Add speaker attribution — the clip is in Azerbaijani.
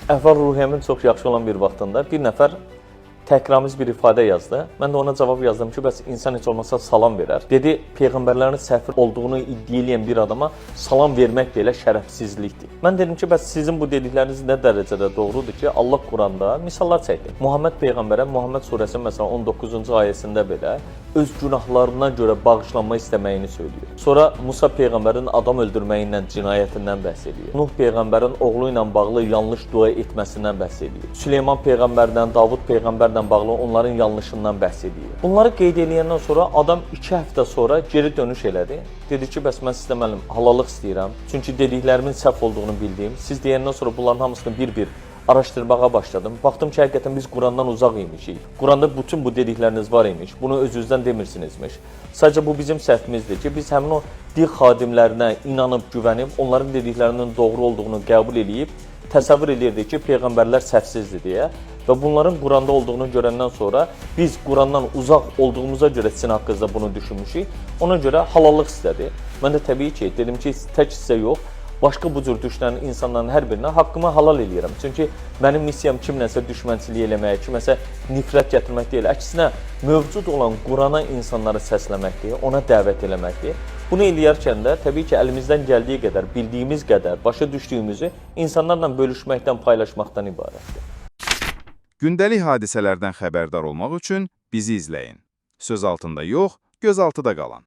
Speaker 1: Əhval ruhiyyəmin çox yaxşı olan bir vaxtında bir nəfər təkrarımız bir ifadə yazdı. Mən də ona cavab yazdım ki, bəs insan heç olmasa salam verər. Dedi, peyğəmbərlərin səfir olduğunu iddia edən bir adama salam vermək belə şərəfsizlikdir. Mən dedim ki, bəs sizin bu dedikləriniz nə dərəcədə doğrudur ki, Allah Quranda misallar çəkdi. Muhammed peyğəmbərə Muhammed surəsinin məsələn 19-cu ayəsində belə öz günahlarına görə bağışlanma istəməyini söylüyor. Sonra Musa peyğəmbərin adam öldürməyindən, cinayətindən bəhs edir. Nuh peyğəmbərin oğlu ilə bağlı yanlış dua etməsindən bəhs edir. Süleyman peyğəmbərdən, Davud peyğəmbərlə bağlı onların yanlışından bəhs edir. Bunları qeyd edəndən sonra adam 2 həftə sonra geri dönüş elədi. Dedi ki, bəs mən sizdən mənim halallıq istəyirəm. Çünki dediklərimin səhv olduğunu bildim. Siz deyəndən sonra bunların hamısını bir-bir araşdırmağa başladım. Baxdım ki, həqiqətən biz Qurandan uzaq imişik. Quranda bütün bu dedikləriniz var imiş. Bunu özünüzdən demirsinizmiş. Sadəcə bu bizim səhvimizdir ki, biz həmin o din xadimlərinə inanıb, güvənib, onların dediklərinin doğru olduğunu qəbul edib, təsəvvür edirdik ki, peyğəmbərlər səhvsizdir deyə. Və bunların Quranda olduğunu görəndən sonra biz Qurandan uzaq olduğumuza görə sizin haqqınızda bunu düşünmüşük. Ona görə halallıq istədi. Mən də təbii ki, dedim ki, tək sizə yox, başqa bu cür düşünən insanların hər birinə haqqımı halal eləyirəm. Çünki mənim missiyam kimləsə düşmənçilik eləmək, kiməsə nifrət gətirmək deyil. Əksinə, mövcud olan Qurana insanları səsləməkdir, ona dəvət eləməkdir. Bunu eləyərkən də təbii ki, əlimizdən gəldiyi qədər, bildiyimiz qədər, başa düşdüyümüzü insanlarla bölüşməkdən, paylaşmaqdan ibarətdir.
Speaker 2: Gündəlik hadisələrdən xəbərdar olmaq üçün bizi izləyin. Söz altında yox, göz altıda qalın.